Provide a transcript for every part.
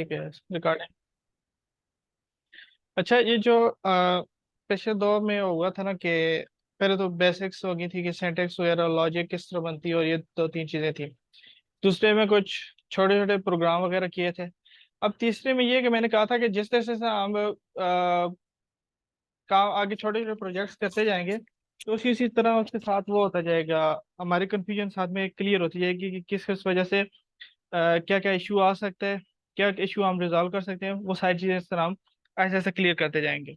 ठीक है, रिकॉर्डिंग। अच्छा, ये जो पिछले दौर में हुआ था ना कि पहले तो बेसिक्स हो गई थी कि सिंटेक्स वगैरह लॉजिक किस तरह बनती है, और ये दो तीन चीजें थी। दूसरे में कुछ छोटे छोटे प्रोग्राम वगैरह किए थे। अब तीसरे में ये कि मैंने कहा था कि जिस तरह से हम काम आगे छोटे छोटे प्रोजेक्ट्स करते जाएंगे, तो उसी उसी तरह उसके साथ वो होता जाएगा। हमारी कंफ्यूजन साथ में क्लियर होती जाएगी कि किस किस वजह से क्या क्या इशू आ सकता है, क्या इशू हम रिजॉल्व कर सकते हैं। वो सारी चीजें इस तरह हम ऐसे ऐसे क्लियर करते जाएंगे।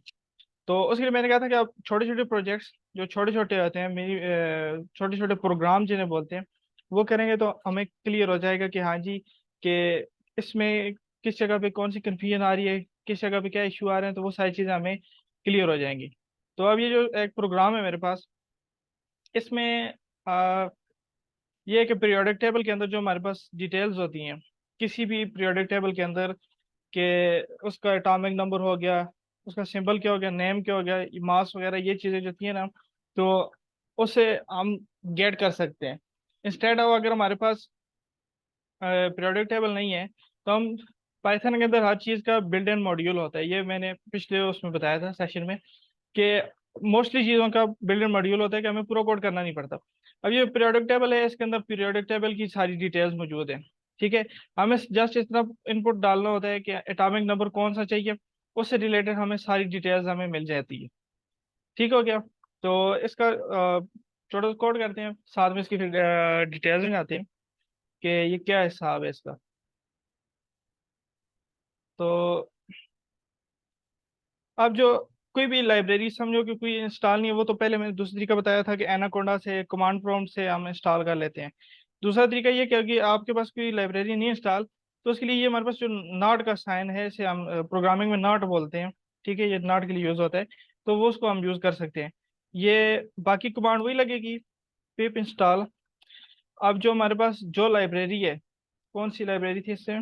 तो उसके लिए मैंने कहा था कि आप छोटे छोटे प्रोजेक्ट्स जो छोटे छोटे होते हैं, मेरी छोटे छोटे प्रोग्राम जिन्हें बोलते हैं, वो करेंगे तो हमें क्लियर हो जाएगा कि हाँ जी, कि इसमें किस जगह पे कौन सी कंफ्यूजन आ रही है, किस जगह पे क्या इशू आ रहे हैं, तो वो सारी चीज़ें हमें क्लियर हो जाएंगी। तो अब ये जो एक प्रोग्राम है मेरे पास, इसमें आ, ये है कि पीरियोडिक टेबल के अंदर जो हमारे पास डिटेल्स होती हैं, किसी भी पीरियोडिक टेबल के अंदर, कि उसका एटॉमिक नंबर हो गया, उसका सिंबल क्या हो गया, नेम क्या हो गया, मास वगैरह, ये चीज़ें जो थी ना, तो उसे हम गेट कर सकते हैं। इंस्टेड ऑफ, अगर हमारे पास पीरियोडिक टेबल नहीं है, तो हम पाइथन के अंदर हर चीज़ का बिल्ट इन मॉड्यूल होता है। ये मैंने पिछले उसमें बताया था सेशन में, कि मोस्टली चीज़ों का बिल्ट इन मॉड्यूल होता है कि हमें पूरा कोड करना नहीं पड़ता। अब ये पीरियोडिक टेबल है, इसके अंदर पीरियोडिक टेबल की सारी डिटेल्स मौजूद है। ठीक है, हमें जस्ट इस तरह इनपुट डालना होता है कि एटॉमिक नंबर कौन सा चाहिए, उससे रिलेटेड हमें सारी डिटेल्स हमें मिल जाती है। ठीक हो गया। तो इसका छोटा कोड करते हैं, साथ में इसकी डिटेल्स में आते हैं कि ये क्या हिसाब है इसका। तो अब जो कोई भी लाइब्रेरी समझो कि कोई इंस्टॉल नहीं है, वो तो पहले मैंने दूसरी तरीका बताया था कि एनाकोंडा से कमांड प्रॉम्प्ट से हम इंस्टॉल कर लेते हैं। दूसरा तरीका ये क्या कि आपके पास कोई लाइब्रेरी नहीं इंस्टॉल, तो उसके लिए ये हमारे पास जो नॉट का साइन है, इसे हम प्रोग्रामिंग में नॉट बोलते हैं। ठीक है, ये नॉट के लिए यूज होता है, तो वो उसको हम यूज कर सकते हैं। ये बाकी कमांड वही लगेगी, पिप इंस्टॉल। अब जो हमारे पास जो लाइब्रेरी है, कौन सी लाइब्रेरी थी इससे,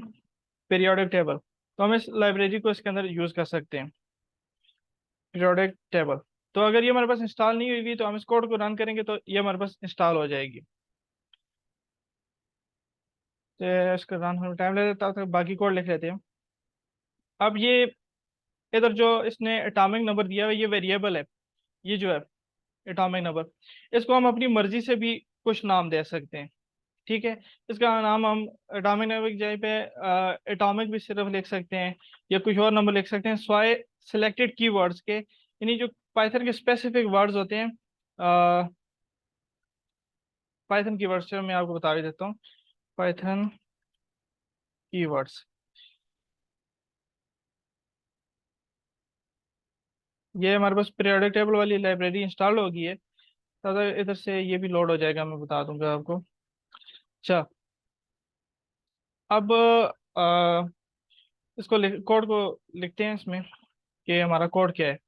पीरियोडिक टेबल, तो हम इस लाइब्रेरी को इसके अंदर यूज कर सकते हैं, पीरियोडिक टेबल। तो अगर ये हमारे पास इंस्टॉल नहीं हुई हुई, तो हम इस कोड को रन करेंगे तो ये हमारे पास इंस्टॉल हो जाएगी। तो इसका रन होने टाइम लग जाता है, बाकी कोड लिख लेते हैं। अब ये इधर जो इसने एटॉमिक नंबर दिया है, ये वेरिएबल है। ये जो है एटॉमिक नंबर, इसको हम अपनी मर्जी से भी कुछ नाम दे सकते हैं। ठीक है, इसका नाम हम एटॉमिक नंबर की जगह पे एटॉमिक भी सिर्फ लिख सकते हैं, या कुछ और नंबर लिख सकते हैं स्वाय सिलेक्टेड कीवर्ड्स के, यानी जो पाइथन के स्पेसिफिक वर्ड्स होते हैं। पाइथन कीवर्ड्स से मैं आपको बता भी देता हूँ। पाइथन कीवर्ड्स, ये हमारे पास पीरियोडिक टेबल वाली लाइब्रेरी इंस्टॉल हो गई है। तो इधर से ये भी लोड हो जाएगा, मैं बता दूंगा आपको। अच्छा, अब इसको कोड को लिखते हैं इसमें, कि हमारा कोड क्या है।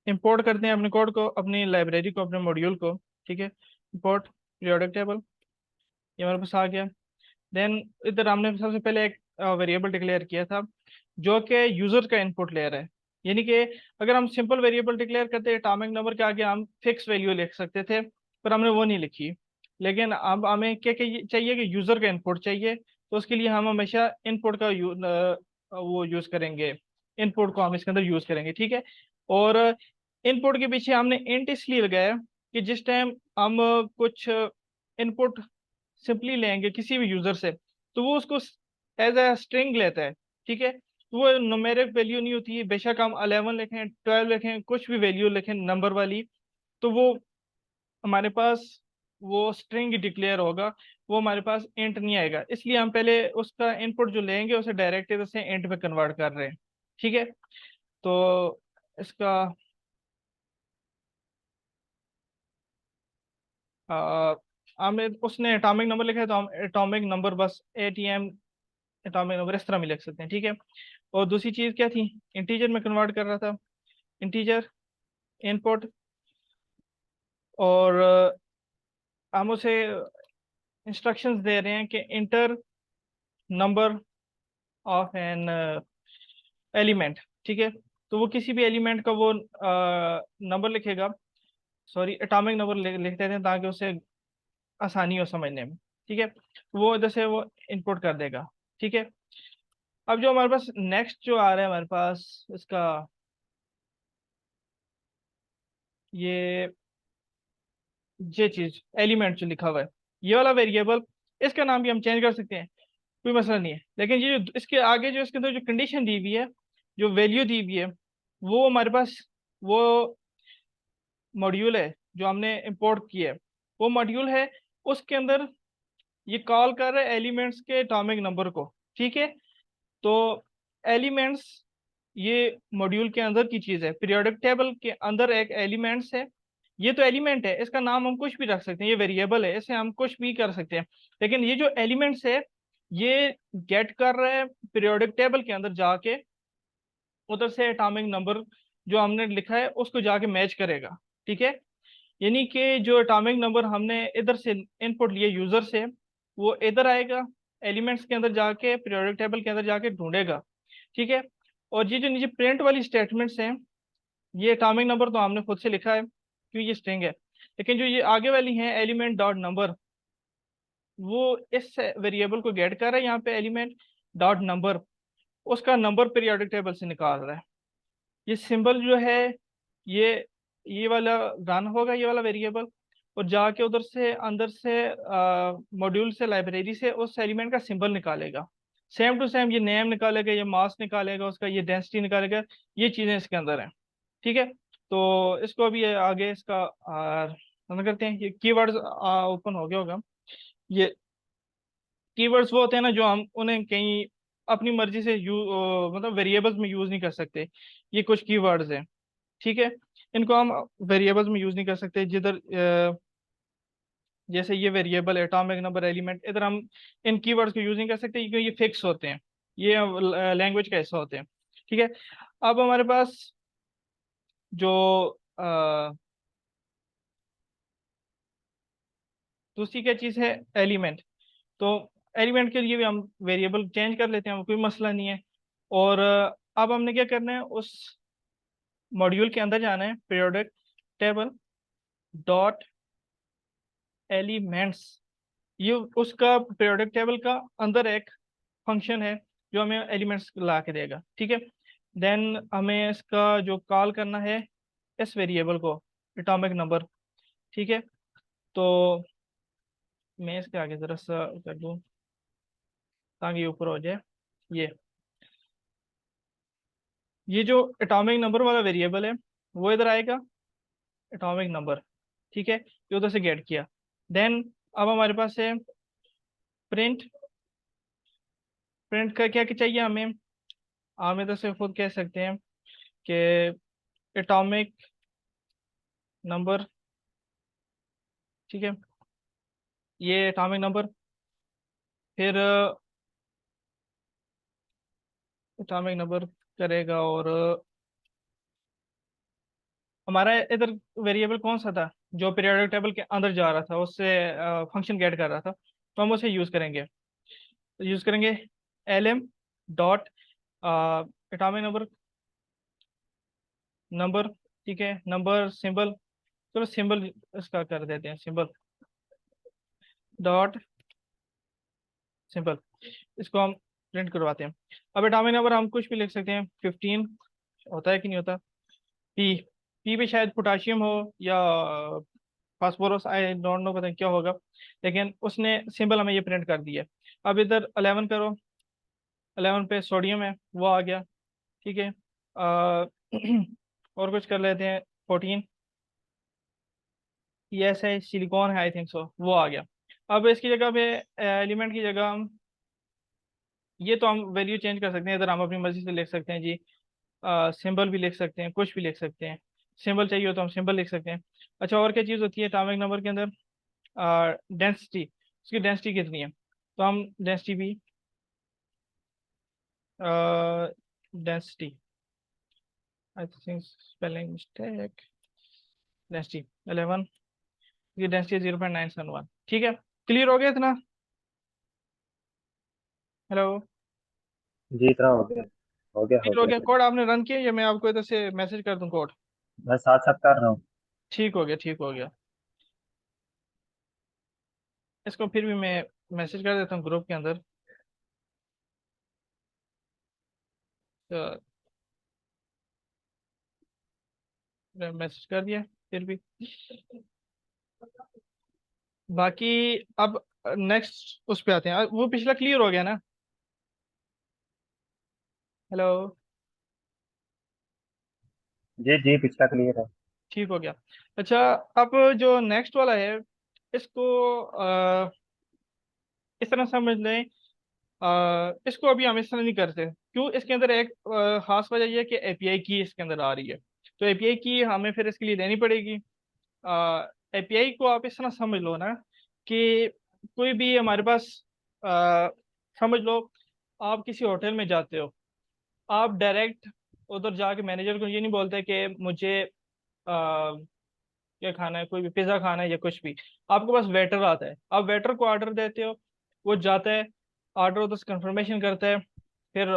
इंपोर्ट करते हैं अपने कोड को, अपनी लाइब्रेरी को, अपने मॉड्यूल को। ठीक है, इंपोर्ट पीरियोडिक टेबल, ये हमारे पास आ गया। देन इधर हमने सबसे पहले एक वेरिएबल डिक्लेयर किया था, जो कि यूजर का इनपुट ले रहा है। यानी कि अगर हम सिंपल वेरिएबल डिक्लेयर करते एटॉमिक नंबर के आगे हम फिक्स वैल्यू लिख सकते थे, पर हमने वो नहीं लिखी। लेकिन अब हमें क्या चाहिए कि यूजर का इनपुट चाहिए, तो उसके लिए हम हमेशा इनपुट का वो यूज करेंगे। इनपुट को हम इसके अंदर यूज करेंगे। ठीक है, और इनपुट के पीछे हमने इंट इसलिए लगाया कि जिस टाइम हम कुछ इनपुट सिंपली लेंगे किसी भी यूजर से, तो वो उसको एज ए स्ट्रिंग लेता है। ठीक है, तो वो न्यूमेरिक वैल्यू नहीं होती है, बेशक हम 11 लिखें, 12 लिखें, कुछ भी वैल्यू लिखें नंबर वाली, तो वो हमारे पास वो स्ट्रिंग डिक्लेयर होगा, वो हमारे पास इंट नहीं आएगा। इसलिए हम पहले उसका इनपुट जो लेंगे उसे डायरेक्ट इधर से इंट पे कन्वर्ट कर रहे हैं। ठीक है, तो इसका आ, हमें उसने एटॉमिक नंबर लिखा है, तो हम एटॉमिक नंबर बस ATM एटॉमिक नंबर इस तरह भी लिख सकते हैं। ठीक है, और दूसरी चीज क्या थी, इंटीजर में कन्वर्ट कर रहा था, इंटीजर इनपुट। और हम उसे इंस्ट्रक्शंस दे रहे हैं कि inter number of an element. ठीक है, तो वो किसी भी एलिमेंट का वो नंबर लिखेगा, सॉरी एटॉमिक नंबर लिख देते हैं ताकि उसे आसानी हो समझने में। ठीक है, वो इधर से वो इनपुट कर देगा। ठीक है, अब जो हमारे पास नेक्स्ट जो आ रहा है हमारे पास इसका, ये ये चीज एलिमेंट जो लिखा हुआ है, ये वाला वेरिएबल, इसका नाम भी हम चेंज कर सकते हैं, कोई मसला नहीं है। लेकिन ये जो इसके आगे जो इसके अंदर जो कंडीशन दी हुई है, जो वैल्यू दी हुई है, वो हमारे पास वो मॉड्यूल है जो हमने इंपोर्ट किया है, वो मॉड्यूल है, उसके अंदर ये कॉल कर रहा है एलिमेंट्स के एटॉमिक नंबर को। ठीक है, तो एलिमेंट्स ये मॉड्यूल के अंदर की चीज है, पीरियोडिक टेबल के अंदर एक एलिमेंट्स है। ये तो एलिमेंट है, इसका नाम हम कुछ भी रख सकते हैं, ये वेरिएबल है, इसे हम कुछ भी कर सकते हैं। लेकिन ये जो एलिमेंट्स है, ये गेट कर रहा है पीरियोडिक टेबल के अंदर जाके, उधर से एटॉमिक नंबर जो हमने लिखा है उसको जाके मैच करेगा। ठीक है, यानी कि जो एटॉमिक नंबर हमने इधर से इनपुट लिए यूजर से, वो इधर आएगा, एलिमेंट्स के अंदर जाके पीरियोडिक टेबल के अंदर जाके ढूंढेगा। ठीक है, और ये जो नीचे प्रिंट वाली स्टेटमेंट्स हैं, ये एटॉमिक नंबर तो हमने खुद से लिखा है क्योंकि ये स्ट्रिंग है। लेकिन जो ये आगे वाली हैं एलिमेंट डॉट नंबर, वो इस वेरिएबल को गेट कर रहा है यहाँ पे, एलिमेंट डॉट नंबर, उसका नंबर पीरियोडिक टेबल से निकाल रहा है। ये सिंबल जो है, ये ये वाला रन होगा, ये वाला वेरिएबल, और जाके उधर से अंदर से मॉड्यूल से, लाइब्रेरी से उस एलिमेंट का सिंबल निकालेगा। सेम टू सेम ये नेम निकालेगा, ये मास निकालेगा उसका, ये डेंसिटी निकालेगा, ये चीज़ें इसके अंदर हैं। ठीक है, तो इसको अभी आगे इसका रन करते हैं। ये कीवर्ड्स ओपन हो गया होगा। ये कीवर्ड्स वो होते हैं ना जो हम उन्हें कहीं अपनी मर्जी से मतलब वेरिएबल्स में यूज नहीं कर सकते। ये कुछ कीवर्ड्स हैं। ठीक है, इनको हम वेरिएबल्स में यूज नहीं कर सकते, जिधर जैसे ये वेरिएबल एटॉमिक नंबर एलिमेंट, इधर हम इन कीवर्ड्स को यूज नहीं कर सकते क्योंकि ये फिक्स होते हैं, ये लैंग्वेज का हिस्सा होते हैं। ठीक है, अब हमारे पास जो दूसरी क्या चीज़ है, एलिमेंट। तो एलिमेंट के लिए भी हम वेरिएबल चेंज कर लेते हैं, कोई मसला नहीं है। और अब हमने क्या करना है, उस मॉड्यूल के अंदर जाना है, पीरियोडिक टेबल डॉट एलिमेंट्स, ये उसका पीरियोडिक टेबल का अंदर एक फंक्शन है जो हमें एलिमेंट्स ला के देगा। ठीक है, देन हमें इसका जो कॉल करना है इस वेरिएबल को, एटॉमिक नंबर। ठीक है, तो मैं इसके आगे जरा सा कर दूं ताकि ये ऊपर हो जाए। ये जो एटॉमिक नंबर वाला वेरिएबल है, वो इधर आएगा, एटॉमिक नंबर। ठीक है, ये उधर से गेट किया। देन अब हमारे पास है प्रिंट। प्रिंट का क्या क्या चाहिए हमें, हम इधर से खुद कह सकते हैं कि एटॉमिक नंबर। ठीक है, ये एटॉमिक नंबर, फिर एटॉमिक नंबर करेगा, और हमारा इधर वेरिएबल कौन सा था जो पीरियोडिक टेबल के अंदर जा रहा था, उससे फंक्शन गेट कर रहा था, तो हम उसे यूज करेंगे L M dot atomic number, number. ठीक है, नंबर सिंबल, चलो सिंबल इसका कर देते हैं, सिंबल डॉट सिंबल, इसको हम प्रिंट करवाते हैं। अब एटॉमिक नंबर हम कुछ भी लिख सकते हैं, 15 होता है कि नहीं होता, पी, पी पे शायद पोटाशियम हो या फास्फोरस, आई डोंट नो, पता नहीं क्या होगा, लेकिन उसने सिंबल हमें ये प्रिंट कर दिया। अब इधर 11 करो, 11 पे सोडियम है, वो आ गया। ठीक है, और कुछ कर लेते हैं, 14, ये ऐसा है, सिलिकॉन है आई थिंक सो, वो आ गया। अब इसकी जगह पे एलिमेंट की जगह हम, ये तो हम वैल्यू चेंज कर सकते हैं, इधर हम अपनी मर्जी से लिख सकते हैं जी, सिंबल भी लिख सकते हैं, कुछ भी लिख सकते हैं, सिंबल चाहिए हो तो हम सिंबल लिख सकते हैं। अच्छा, और क्या चीज़ होती है एटॉमिक नंबर के अंदर, डेंसिटी, उसकी डेंसिटी कितनी है, तो हम डेंसिटी भी, density, I think spelling mistake, density 11, ये डेंसिटी 0.971। ठीक है, क्लियर हो गया इतना। हेलो, जी इतना हो गया, हो गया हो क्लियर हो गया गया, सर। कोड आपने रन किया या मैं आपको इधर से मैसेज कर दूं कोड। मैं साथ साथ कर रहा हूँ। ठीक हो गया, ठीक हो गया। इसको फिर भी मैं मैसेज कर देता हूँ ग्रुप के अंदर। तो मैसेज कर दिया फिर भी। बाकी अब नेक्स्ट उस पे आते हैं। वो पिछला क्लियर हो गया ना? हेलो? जी जी, पिछला क्लियर है। ठीक हो गया। अच्छा, अब जो नेक्स्ट वाला है, इसको इस तरह समझ लें। इसको अभी हम इस तरह नहीं करते। क्यों? इसके अंदर एक खास वजह यह है कि एपीआई की इसके अंदर आ रही है। तो एपीआई की हमें फिर इसके लिए देनी पड़ेगी। एपीआई को आप इस तरह समझ लो ना कि कोई भी हमारे पास अ, समझ लो, आप किसी होटल में जाते हो। आप डायरेक्ट उधर जाके मैनेजर को ये नहीं बोलते कि मुझे क्या खाना है, कोई भी पिज्ज़ा खाना है या कुछ भी। आपके पास वेटर आता है, आप वेटर को ऑर्डर देते हो। वो जाता है, ऑर्डर उधर से कंफर्मेशन करता है। फिर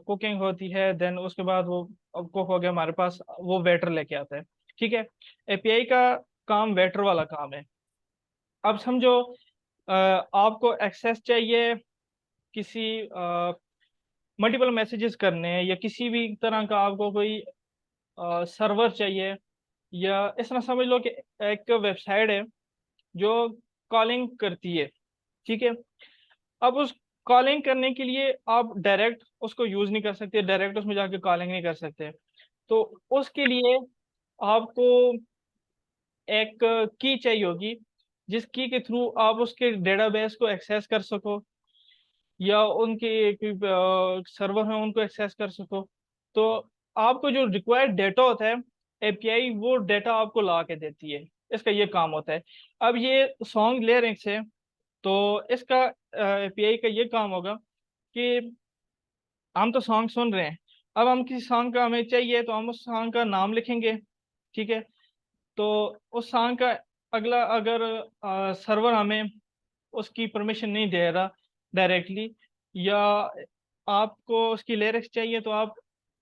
कुकिंग होती है, देन उसके बाद वो कुक हो गया हमारे पास, वो वेटर लेके आता है। ठीक है? एपीआई का काम वेटर वाला काम है। अब समझो, आपको एक्सेस चाहिए किसी मल्टीपल मैसेजेस करने हैं, या किसी भी तरह का आपको कोई सर्वर चाहिए, या इस तरह समझ लो कि एक वेबसाइट है जो कॉलिंग करती है। ठीक है? अब उस कॉलिंग करने के लिए आप डायरेक्ट उसको यूज नहीं कर सकते, डायरेक्ट उसमें जाके कॉलिंग नहीं कर सकते। तो उसके लिए आपको एक की चाहिए होगी, जिस की के थ्रू आप उसके डेटाबेस को एक्सेस कर सको, या उनके सर्वर हैं उनको एक्सेस कर सको। तो आपको जो रिक्वायर्ड डेटा होता है, एपीआई वो डेटा आपको ला के देती है। इसका ये काम होता है। अब ये सॉन्ग लिरिक्स है, तो इसका एपीआई का ये काम होगा कि हम तो सॉन्ग सुन रहे हैं। अब हम किसी सॉन्ग का हमें चाहिए, तो हम उस सॉन्ग का नाम लिखेंगे। ठीक है? तो उस सॉन्ग का अगला, अगर सर्वर हमें उसकी परमिशन नहीं दे रहा डायरेक्टली, या आपको उसकी लिरिक्स चाहिए, तो आप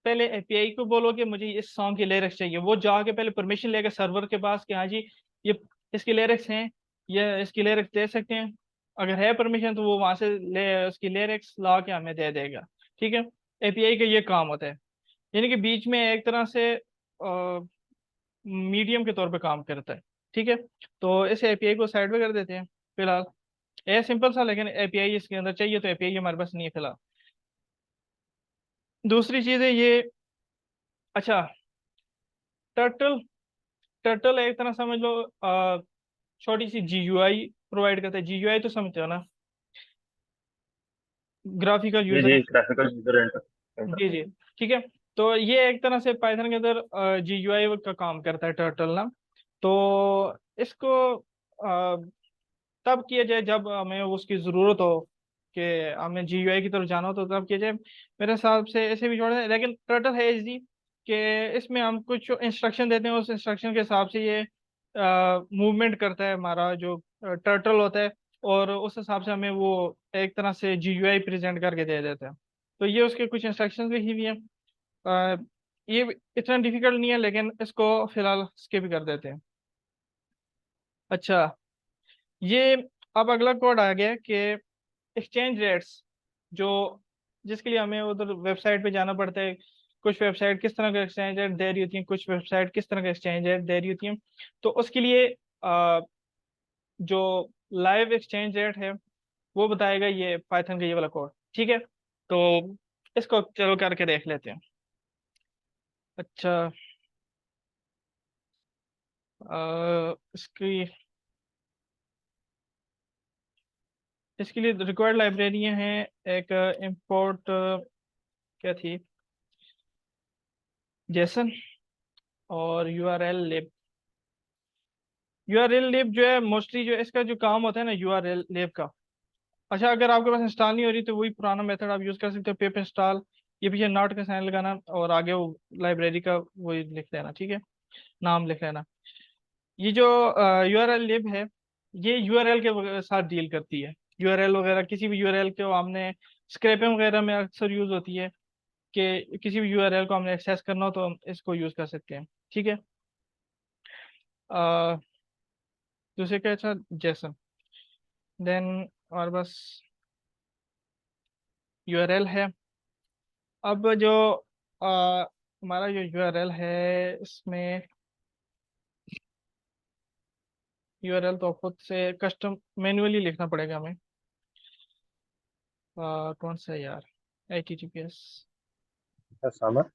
पहले एपीआई को बोलोगे मुझे इस सॉन्ग की लिरिक्स चाहिए। वो जाके पहले परमिशन लेगा सर्वर के पास कि हाँ जी, ये इसकी लिरिक्स हैं, ये इसकी लिरिक्स दे सकते हैं। अगर है परमिशन, तो वो वहां से ले उसकी लिरिक्स ला के हमें दे देगा। ठीक है? एपीआई का ये काम होता है। यानी कि बीच में एक तरह से मीडियम के तौर पे काम करता है। ठीक है? तो इस एपीआई को साइड पे कर देते हैं फिलहाल। ये सिंपल सा, लेकिन एपीआई इसके अंदर चाहिए, तो एपीआई हमारे पास नहीं है फिलहाल। दूसरी चीज है ये। अच्छा, टर्टल। टर्टल एक तरह समझ लो, छोटी सी जीयूआई प्रोवाइड करता है। जीयूआई तो समझते हो ना? ग्राफिकल जी यूजर। जी, ग्राफिकल यूजर जी जी। ठीक है। तो ये एक तरह से पाइथन के अंदर जीयूआई का काम करता है टर्टल ना। तो इसको तब किया जाए जब हमें उसकी ज़रूरत हो, कि हमें जीयूआई की तरफ जाना हो, तो तब किया जाए। मेरे हिसाब से ऐसे भी छोड़े, लेकिन टर्टल है इजी कि इसमें हम कुछ इंस्ट्रक्शन देते हैं, उस इंस्ट्रक्शन के हिसाब से ये मूवमेंट करता है हमारा जो टर्टल होता है। और उस हिसाब से हमें वो एक तरह से जीयूआई प्रेजेंट करके दे देता है। तो ये उसके कुछ इंस्ट्रक्शंस भी ही हैं। अ, ये इतना डिफिकल्ट नहीं है, लेकिन इसको फिलहाल स्किप कर देते हैं। अच्छा, ये अब अगला कोड आ गया कि एक्सचेंज रेट्स, जो जिसके लिए हमें उधर वेबसाइट पे जाना पड़ता है। कुछ वेबसाइट किस तरह का एक्सचेंज रेट दे रही होती हैं, कुछ वेबसाइट किस तरह का एक्सचेंज रेट दे रही होती हैं। तो उसके लिए जो लाइव एक्सचेंज रेट है, वो बताएगा ये पाइथन का ये वाला कोड। ठीक है? तो इसको चलो करके देख लेते हैं। अच्छा, इसकी इसके लिए रिक्वायर्ड लाइब्रेरियां हैं। एक इंपोर्ट क्या थी, जेसन, और यूआरएल लिब। यूआरएल लिब जो है मोस्टली, जो इसका जो काम होता है ना यूआरएल लिब का। अच्छा, अगर आपके पास इंस्टॉल नहीं हो रही, तो वही पुराना मेथड आप यूज कर सकते हो, पिप इंस्टॉल। ये पीछे नॉट का साइन लगाना, और आगे वो लाइब्रेरी का वही लिख लेना। ठीक है? नाम लिख लेना। ये जो यूआरएल लिब है, ये यूआरएल के साथ डील करती है। यूआरएल वगैरह, किसी भी यूआरएल को हमने स्क्रैपिंग वगैरह में अक्सर यूज होती है, कि किसी भी यूआरएल को हमने एक्सेस करना हो, तो हम इसको यूज कर सकते हैं। ठीक है? अ, दूसरे क्या अच्छा, जेसन। देन और बस यूआरएल है। अब जो हमारा जो यूआरएल है इसमें, यूआरएल तो खुद से कस्टम मैन्युअली लिखना पड़ेगा हमें। कौन सा है यार, HTTPS। अच्छा सामर,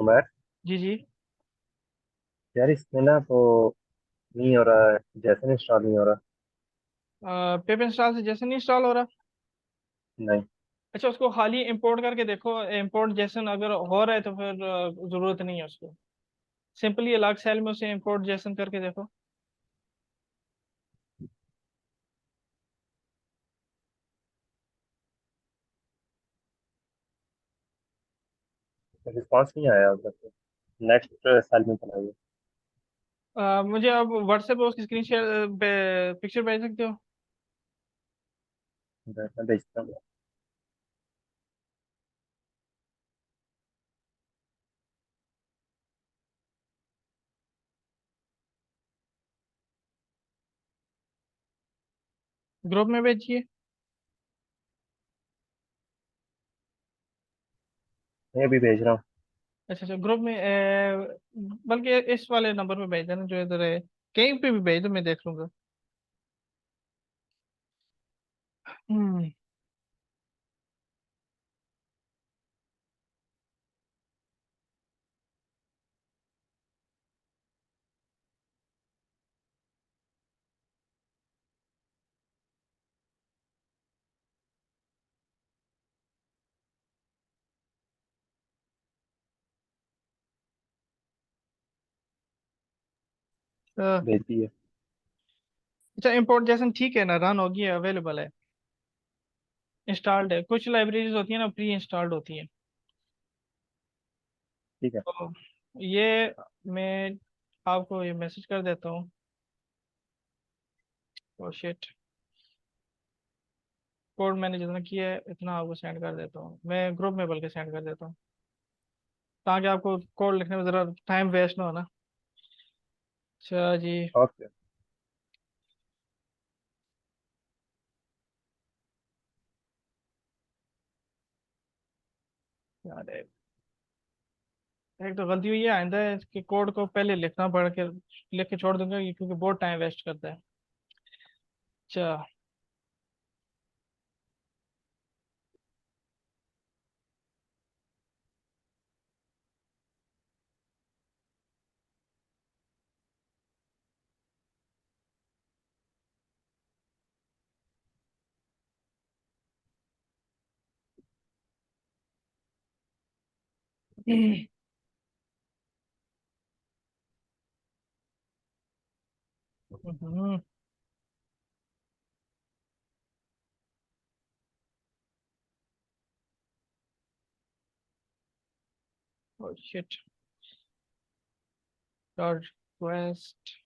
उमर। जी जी। यार इसमें ना तो नहीं हो रहा है, जैसे इंस्टॉल नहीं हो रहा। पेप इंस्टॉल से जैसे नहीं इंस्टॉल हो रहा। नहीं। अच्छा, उसको खाली इंपोर्ट करके देखो, इंपोर्ट जैसन अगर हो रहा है तो फिर जरूरत नहीं है उसको। सिंपली अलग सेल में उसे इंपोर्ट जैसन करके देखो। रिस्पॉन्स नहीं आया उधर से। नेक्स्ट सेल में चला गया। मुझे अब व्हाट्सएप पे उसकी स्क्रीन शेयर पिक्चर भेज सकते हो। मैं भेजता हूँ। ग्रुप में भेजिए। मैं अभी भेज रहा हूँ। अच्छा अच्छा, ग्रुप में बल्कि इस वाले नंबर पे भेज देना जो इधर है। कहीं पे भी भेज दो, मैं देख लूंगा। हम्म। अ, भेज दिए। अच्छा, इंपोर्ट जैसन ठीक है ना, रन होगी, अवेलेबल है, इंस्टॉल्ड है। कुछ लाइब्रेरीज होती है ना प्री इंस्टॉल्ड होती है। ठीक है। तो ये मैं आपको ये मैसेज कर देता हूँ। ओ शिट, कोड मैंने जितना किया है इतना आपको सेंड कर देता हूँ, मैं ग्रुप में बल्कि सेंड कर देता हूँ, ताकि आपको कोड लिखने में ज़रा टाइम वेस्ट ना हो ना। अच्छा जी। ओके। यार एक तो गलती हुई है, आइंदा है कि कोड को पहले लिखना पड़ के लिख के छोड़ दूंगा क्योंकि बहुत टाइम वेस्ट करता है। अच्छा। Hmm. Oh shit, dot request.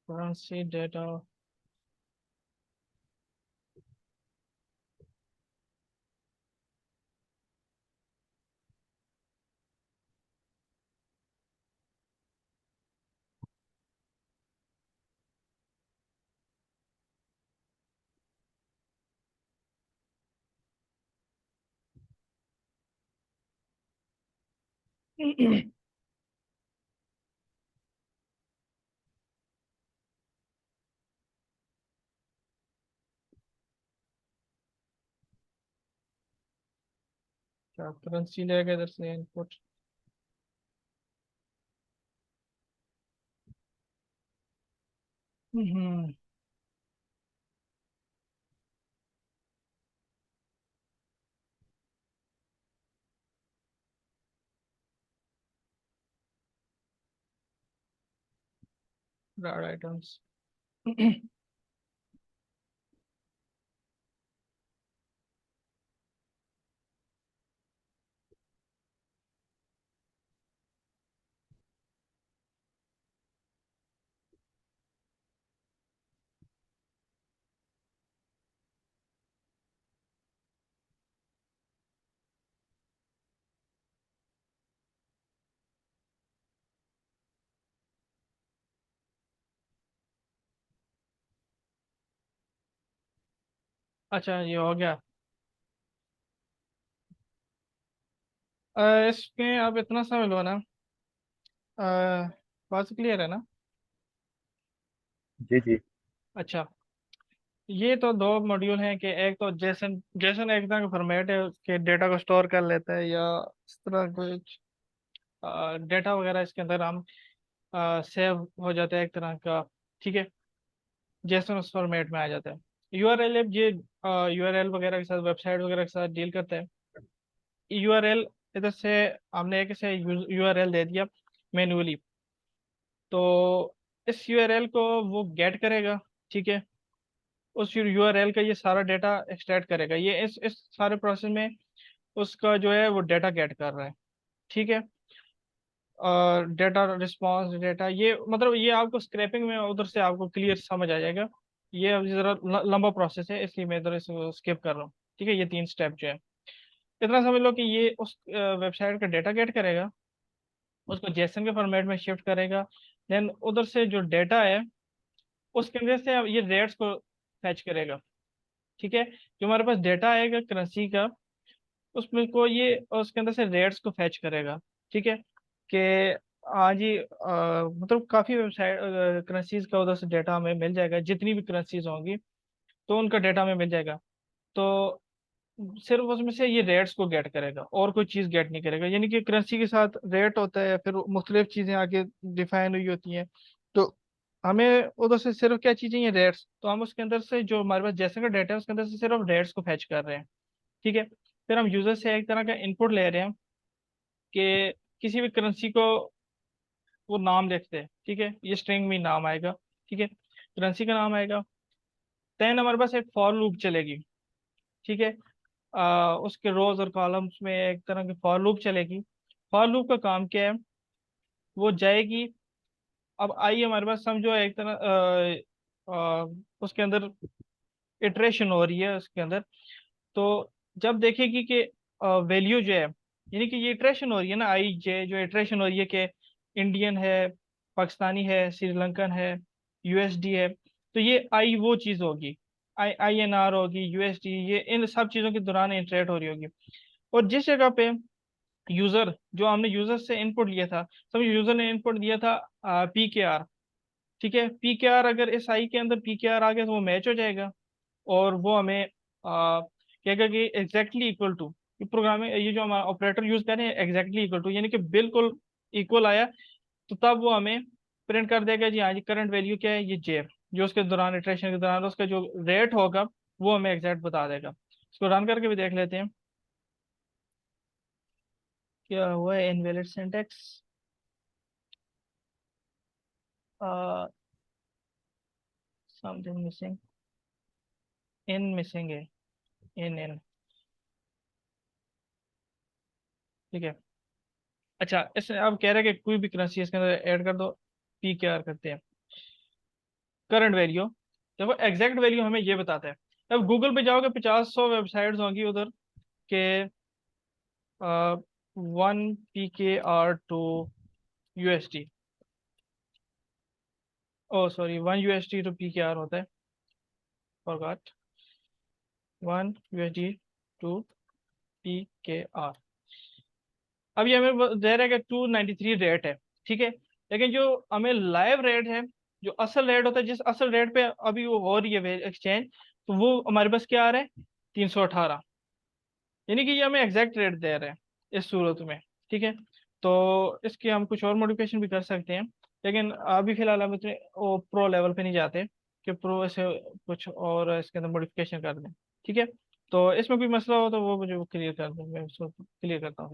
Currency data. क्या करेंसी लेगा इधर से इनपुट। हम्म। Broad items. अच्छा, ये हो गया। इसमें आप इतना समझ लो ना। बात क्लियर है ना? जी जी। अच्छा, ये तो दो मॉड्यूल हैं कि एक तो जेसन जेसन एक तरह का फॉर्मेट है कि डेटा को स्टोर कर लेता है, या इस तरह कुछ डेटा वगैरह इसके अंदर हम सेव हो जाता है एक तरह का। ठीक है, जेसन उस फॉर्मेट में आ जाता है। यूआरएल, ये यूआरएल वगैरह के साथ, वेबसाइट वगैरह के साथ डील करता है। यूआरएल इधर से हमने एक से यूआरएल दे दिया मैन्युअली, तो इस यूआरएल को वो गेट करेगा। ठीक है, उस यूआरएल का ये सारा डेटा एक्सट्रैक्ट करेगा, ये इस सारे प्रोसेस में उसका जो है वो डेटा गेट कर रहा है। ठीक है, और डेटा रिस्पॉन्स डेटा, ये मतलब ये आपको स्क्रैपिंग में उधर से आपको क्लियर समझ आ जाएगा। ये अभी जरा लंबा प्रोसेस है, इसलिए मैं इधर स्किप कर रहा हूँ। ठीक है, ये तीन स्टेप जो है, इतना समझ लो कि ये उस वेबसाइट का डेटा गेट करेगा, उसको जेसन के फॉर्मेट में शिफ्ट करेगा। देन उधर से जो डेटा है उसके अंदर से अब ये रेट्स को फैच करेगा। ठीक है, जो हमारे पास डेटा आएगा करेंसी का, उसमें को ये उसके अंदर से रेट्स को फैच करेगा। ठीक है, कि हाँ जी, मतलब काफ़ी वेबसाइट करेंसीज का उधर से डेटा हमें मिल जाएगा, जितनी भी करेंसीज होंगी तो उनका डेटा हमें मिल जाएगा। तो सिर्फ उसमें से ये रेट्स को गेट करेगा और कोई चीज़ गेट नहीं करेगा, यानी कि करेंसी के साथ रेट होता है, फिर मुख्तलिफ चीज़ें आगे डिफाइन हुई होती हैं। तो हमें उधर से सिर्फ क्या चीज़ें, ये रेट्स, तो हम उसके अंदर से जो हमारे पास जैसे का डेटा है उसके अंदर से सिर्फ रेट्स को फैच कर रहे हैं। ठीक है, फिर हम यूजर से एक तरह का इनपुट ले रहे हैं कि किसी भी करेंसी को वो नाम लिखते हैं। ठीक है, ये स्ट्रिंग में नाम आएगा। ठीक है, करेंसी का नाम आएगा। देन हमारे पास एक फॉर लूप चलेगी। ठीक है, उसके रोज और कॉलम्स में एक तरह की फॉर लूप चलेगी। फॉर लूप का काम क्या है, वो जाएगी। अब आइए हमारे पास समझो एक तरह उसके अंदर इटरेशन हो रही है उसके अंदर। तो जब देखेगी कि वैल्यू जो है, यानी कि ये इटरेशन हो रही है ना, आई जे जो इटरेशन हो रही है कि इंडियन है, पाकिस्तानी है, श्रीलंकन है, यूएसडी है, तो ये आई वो चीज़ होगी, आई INR होगी, यूएसडी, ये इन सब चीज़ों के दौरान इंटरेक्ट हो रही होगी। और जिस जगह पे यूजर, जो हमने यूजर से इनपुट लिया था, समझो यूजर ने इनपुट दिया था PKR। ठीक है, PKR अगर इस आई के अंदर PKR आ गया तो वो मैच हो जाएगा, और वो हमें कहेगा कि एग्जैक्टली इक्वल टू, ये प्रोग्रामिंग, ये जो हम ऑपरेटर यूज कर रहे हैं एग्जैक्टली इक्वल टू, यानी कि बिल्कुल इक्वल आया, तो तब वो हमें प्रिंट कर देगा जी हाँ जी, करंट वैल्यू क्या है, ये जे, जो उसके दौरान इटरेशन के दौरान उसका जो रेट होगा वो हमें एग्जैक्ट बता देगा। इसको रन करके भी देख लेते हैं क्या हुआ है। इनवैलिड सिंटैक्स, समथिंग मिसिंग, इन मिसिंग है, इन। ठीक है, अच्छा, इसमें अब कह रहे हैं कि कोई भी करेंसी इसके अंदर ऐड कर दो। PKR करते हैं, करंट वैल्यू, देखो एग्जैक्ट वैल्यू हमें ये बताता है। अब गूगल पे जाओगे 50 100 वेबसाइट्स होंगी उधर के 1 PKR to USD, oh sorry, 1 USD to PKR होता है, फॉरगॉट, 1 USD to PKR। अब ये हमें दे रहा है कि 293 रेट है। ठीक है, लेकिन जो हमें लाइव रेट है, जो असल रेट होता है, जिस असल रेट पे अभी वो हो रही है एक्सचेंज, तो वो हमारे पास क्या आ रहा है, 318, यानी कि ये हमें एग्जैक्ट रेट दे रहे हैं इस सूरत में। ठीक है, तो इसके हम कुछ और मॉडिफिकेशन भी कर सकते हैं। लेकिन अभी फिलहाल हम इतने वो प्रो लेवल पे नहीं जाते कि प्रो से कुछ और इसके अंदर मॉडिफिकेशन कर दें। ठीक है, तो इसमें कोई मसला हो तो वो मुझे वो क्लियर कर दें, मैं उसको क्लियर करता हूँ।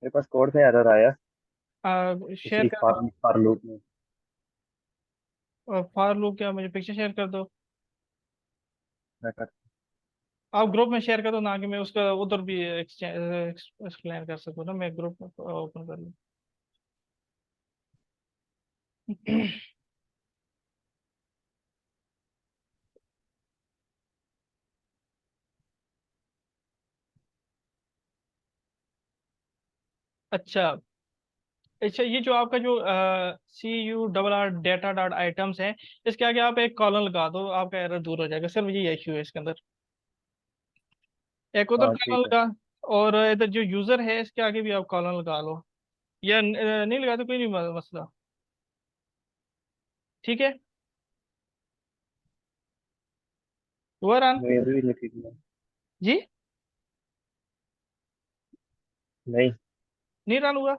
मेरे पास कोड में एरर आया शेयर इसी कर फॉर दो। फॉर लूप में। फार लूप क्या, मुझे पिक्चर शेयर कर दो। मैं कर आप ग्रुप में शेयर कर दो ना, कि मैं उसका उधर भी एक्सप्लेन कर सकूँ ना, मैं ग्रुप ओपन कर लूँ। अच्छा। अच्छा, ये जो आपका जो CURR डेटा डॉट आइटम्स है, इसके आगे आप एक कॉलन लगा दो, आपका एरर दूर हो जाएगा। सिर्फ ये इशू है इसके अंदर। एक उधर हाँ कॉलन ठीक है। लगा, और इधर जो यूजर है इसके आगे भी आप कॉलन लगा लो, या नहीं लगाते कोई नहीं मसला। ठीक है, हुआ रन? मेरे भी नहीं ठीक है। जी, नहीं। नहीं रन हुआ।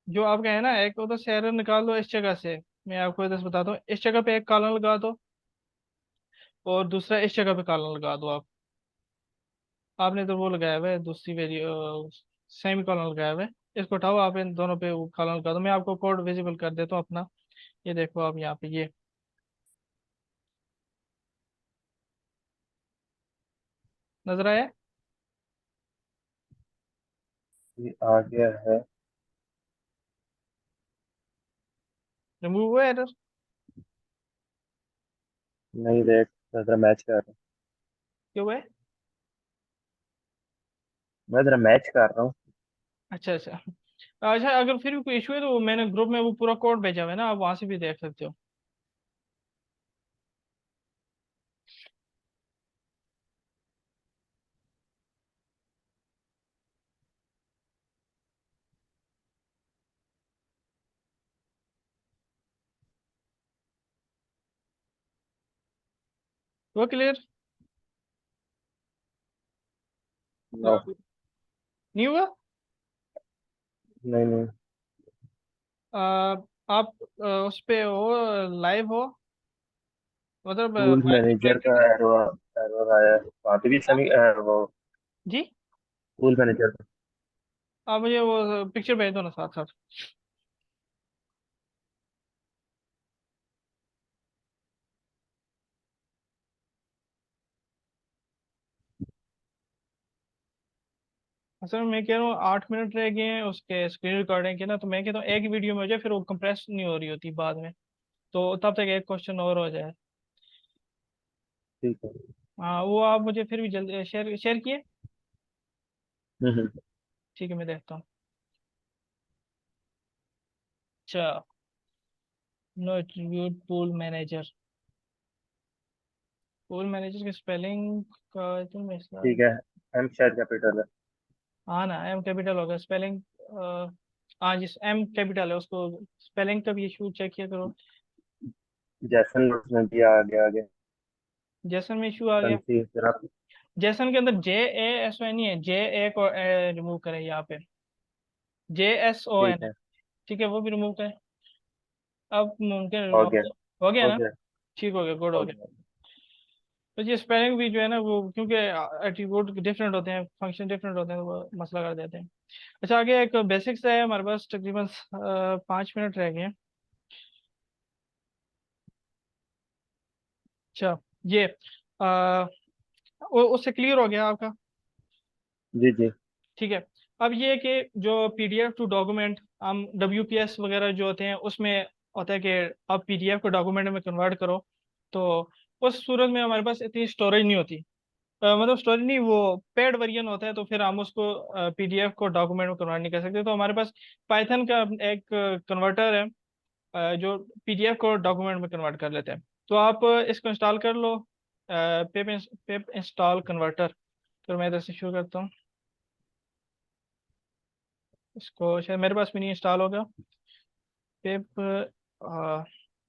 जो आपका है ना, एक उधर से एरर निकाल दो इस जगह से। मैं आपको इधर से बताता हूँ, इस जगह पे एक कॉलन लगा दो, और दूसरा इस जगह पे कॉलन लगा दो आप। आपने तो वो लगाया हुआ है दूसरी वेरियो, सेमी कॉलन लगाया हुआ है। इसको उठाओ, आप इन दोनों पे वो कॉलन लगा दो। मैं आपको कोड विजिबल कर देता हूँ अपना। ये देखो आप यहाँ पे, ये नजर आया? ये आ गया है। रिमूव हुआ एरर? नहीं देख, जरा मैच कर रहा हूँ। क्यों हुआ है? मैं जरा मैच कर रहा हूँ। अच्छा अच्छा। अच्छा, अगर फिर भी कोई इशू है तो मैंने ग्रुप में वो पूरा कोड भेजा हुआ है ना, आप वहां से भी देख सकते हो। वो क्लियर? नो। नहीं हुआ? नहीं नहीं। आ, आप उस पे हो, लाइव हो, मतलब टूल माइक मैनेजर का कनेक्टेड है? एरर एरर आया है वहाँ पे भी हाँ? समी वो जी, टूल मैनेजर का। आप मुझे वो पिक्चर भेज दो ना साथ साथ। असल में मैं कह रहा हूँ 8 मिनट रह गए हैं उसके स्क्रीन रिकॉर्डिंग के ना, तो मैं कहता हूँ एक वीडियो में हो जाए, फिर वो कंप्रेस नहीं हो रही होती बाद में। तो तब तक एक क्वेश्चन और हो जाए। ठीक है। हाँ, वो आप मुझे फिर भी जल्दी शेयर शेयर किए। हम्म। ठीक है, मैं देखता हूँ। अच्छा, no attribute pool manager. Pool manager के स्पेलिंग का तो मैं ठीक है। एम शायद कैपिटल है। हाँ ना, एम कैपिटल होगा स्पेलिंग। हाँ, जिस एम कैपिटल है उसको स्पेलिंग का भी इशू चेक किया करो। जैसन नोट्स में भी आ गया आगे। जैसन में इशू आ गया। कंसी जरा। जैसन के अंदर JASON नहीं है, JA को रिमूव करें यहाँ पे, JSON ठीक है। है। ठीक है, वो भी रिमूव करें। अब मुमकिन हो गया। हो गया हो ना? गया। ठीक हो गया, गुड हो हो गया। गया। तो ये स्पेलिंग भी जो है ना, वो क्योंकि एट्रीब्यूट डिफरेंट होते हैं, फंक्शन डिफरेंट होते हैं, तो वो मसला कर देते हैं। अच्छा, आगे एक बेसिक्स है हमारे पास, तकरीबन 5 मिनट रह गए हैं। अच्छा, ये आ, उससे क्लियर हो गया आपका? जी जी। ठीक है। अब ये कि जो PDF टू डॉक्यूमेंट, हम WPS वगैरह जो होते हैं उसमें होता है कि आप PDF को डॉक्यूमेंट में कन्वर्ट करो, तो उस सूरत में हमारे पास इतनी स्टोरेज नहीं होती। मतलब स्टोरेज नहीं, वो पेड वर्जन होता है, तो फिर हम उसको PDF को डॉक्यूमेंट में कन्वर्ट नहीं कर सकते। तो हमारे पास पाइथन का एक कन्वर्टर है, जो PDF को डॉक्यूमेंट में कन्वर्ट कर लेते हैं। तो आप इसको इंस्टॉल कर लो, पेप पेप इंस्टॉल कन्वर्टर। तो मैं इधर से शुरू करता हूँ। इसको शायद मेरे पास भी नहीं इंस्टॉल होगा। पेप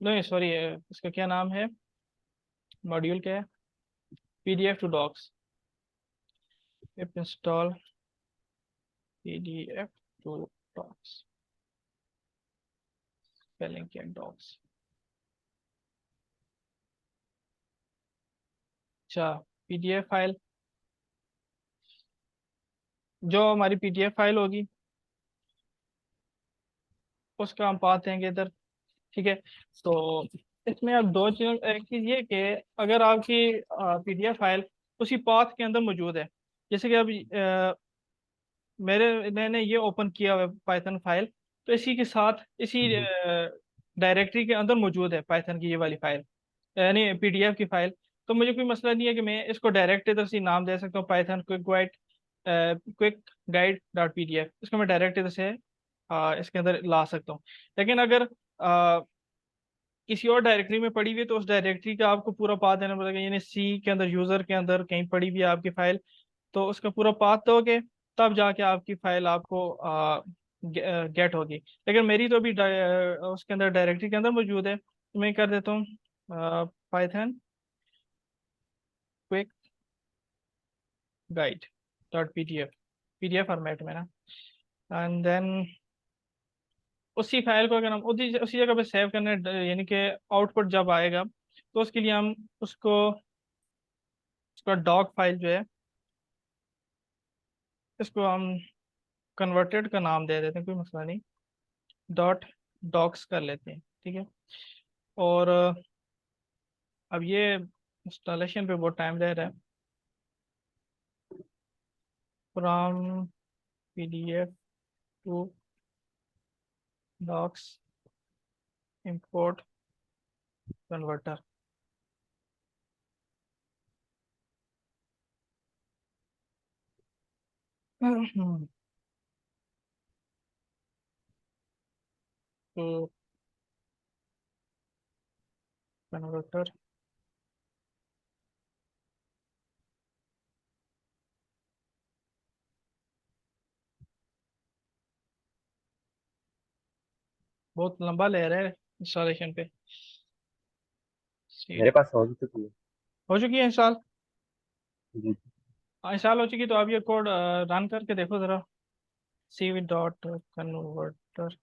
नहीं सॉरी, इसका क्या नाम है, मॉड्यूल क्या है, PDF to docs. pip install pdf to docs, spelling and docs। अच्छा, पीडीएफ फाइल, जो हमारी पीडीएफ फाइल होगी उसका हम पाथ देंगे इधर। ठीक है, तो इसमें अब दो चीज, एक चीज ये कि अगर आपकी पीडीएफ फाइल उसी पाथ के अंदर मौजूद है, जैसे कि अब मैंने ये ओपन किया हुआ है पाइथन फाइल, तो इसी के साथ इसी हम्म, डायरेक्टरी के अंदर मौजूद है पाइथन की ये वाली फाइल, यानी पीडीएफ की फाइल। तो मुझे कोई मसला नहीं है कि मैं इसको डायरेक्ट इधर से नाम दे सकता हूँ, Python quick guide dot PDF, इसको मैं डायरेक्ट इधर से इसके अंदर ला सकता हूँ। लेकिन अगर किसी और डायरेक्टरी में पड़ी हुई है तो उस डायरेक्टरी का आपको पूरा पाथ देना पड़ेगा, यानी सी के अंदर यूजर के अंदर कहीं पड़ी हुई है आपकी फाइल, तो उसका पूरा पाथ दोगे तब जाके आपकी फाइल आपको गेट होगी। लेकिन मेरी तो अभी उसके अंदर डायरेक्टरी के अंदर मौजूद है, तो मैं कर देता हूँ Python quick guide dot PDF, PDF format में ना, एंड देन उसी फाइल को अगर हम उसी जगह पे सेव करने, यानी कि आउटपुट जब आएगा तो उसके लिए हम उसको, उसका डॉक फाइल जो है, इसको हम कन्वर्टेड का नाम दे देते हैं, कोई मसला नहीं, डॉट डॉक्स कर लेते हैं। ठीक है, और अब ये इंस्टॉलेशन पे बहुत टाइम ले रहा है। From PDF to docs import converter. तो कन्वर्टर, बहुत लंबा ले रहा है इंस्टॉलेशन पे। मेरे CD पास हो चुकी है। हो चुकी है इंस्टॉल। जी। इंस्टॉल हो चुकी, तो आप ये कोड रन करके देखो जरा, सी वी डॉट कन्वर्टर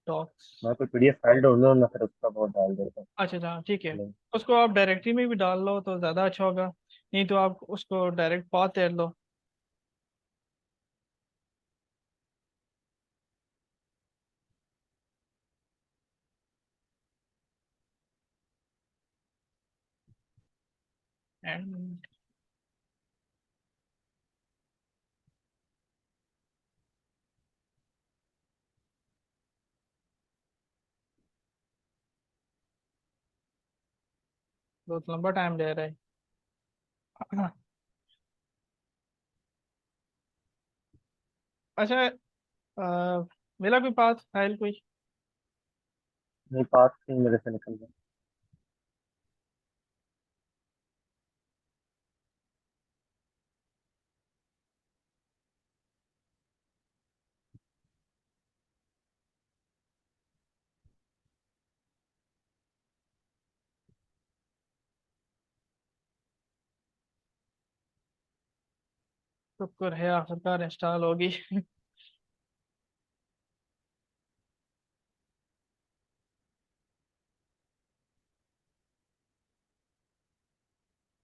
डॉक्स। मैं कोई पीडीएफ फाइल ढूंढूं ना, फिर उसका बहुत डाल देता अच्छा अच्छा, ठीक है, हूँ। उसको आप डायरेक्टरी में भी डाल लो तो ज़्यादा अच्छा होगा, नहीं तो आप उसको direct path they low. And बहुत लंबा टाइम ले रहा है। अच्छा, मिला कोई पाथ फाइल कोई? नहीं, पास नहीं मेरे से निकल गया। शुक्र है आखिरकार इंस्टॉल होगी।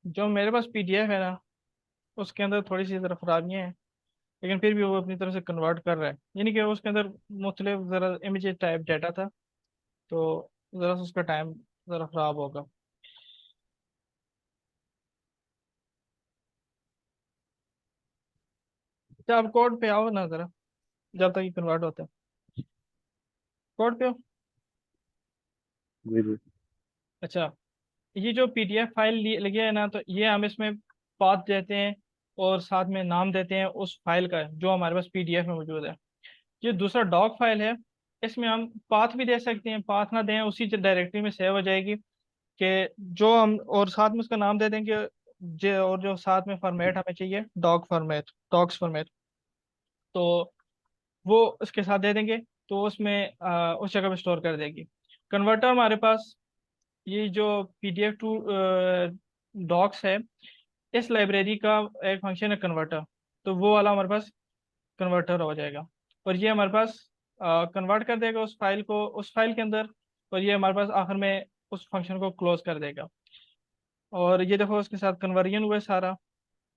जो मेरे पास पीडीएफ है ना, उसके अंदर थोड़ी सी ज़रा खराबियाँ हैं, लेकिन फिर भी वो अपनी तरफ से कन्वर्ट कर रहा है, यानी कि उसके अंदर मुख्तलिफ ज़रा इमेज टाइप डाटा था, तो ज़रा सा उसका टाइम ज़रा ख़राब होगा। अच्छा, आप कोड पे आओ ना ज़रा, जब तक ये कन्वर्ट होता है, कोड पे हो। जी जी। अच्छा, ये जो पीडीएफ फाइल लगी है ना, तो ये हम इसमें पाथ देते हैं और साथ में नाम देते हैं उस फाइल का जो हमारे पास पीडीएफ में मौजूद है। ये दूसरा डॉक फाइल है, इसमें हम पाथ भी दे सकते हैं, पाथ ना दें उसी डायरेक्टरी में सेव हो जाएगी, कि जो हम और साथ में उसका नाम दे देंगे, जो और जो साथ में फॉर्मेट हमें चाहिए डॉक फॉर्मेट, डॉक्स फॉर्मेट, तो वो उसके साथ दे देंगे, तो उसमें उस जगह पे स्टोर कर देगी। कन्वर्टर हमारे पास, ये जो पीडीएफ टू डॉक्स है, इस लाइब्रेरी का एक फंक्शन है कन्वर्टर, तो वो वाला हमारे पास कन्वर्टर हो जाएगा। और ये हमारे पास कन्वर्ट कर देगा उस फाइल को उस फाइल के अंदर, और ये हमारे पास आखिर में उस फंक्शन को क्लोज कर देगा। और ये देखो उसके साथ कन्वर्जन हुआ है सारा।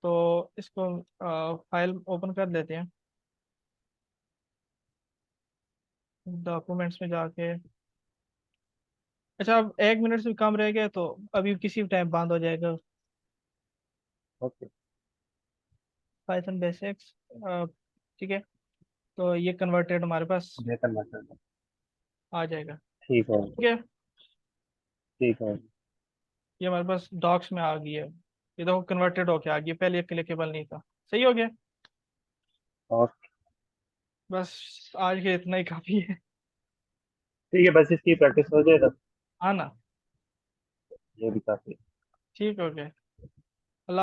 तो इसको फाइल ओपन कर लेते हैं डॉक्यूमेंट्स में जाके। अच्छा, अब 1 मिनट से कम रह गया, तो अभी किसी टाइम बंद हो जाएगा। ओके। पाइथन बेसिक्स, ठीक है। तो ये कन्वर्टेड हमारे पास बेहतर मतलब। आ जाएगा। ठीक है। ठीक है, ठीक है। ये हमारे पास डॉक्स में आ गई है। ये देखो कन्वर्टेड होके आ गई है, पहले ये क्लिकेबल नहीं था। सही हो गया। और बस आज के इतना ही काफी है। ठीक है, बस इसकी प्रैक्टिस हो जाए तब हाँ ना। ये भी काफी है। ठीक हो गया।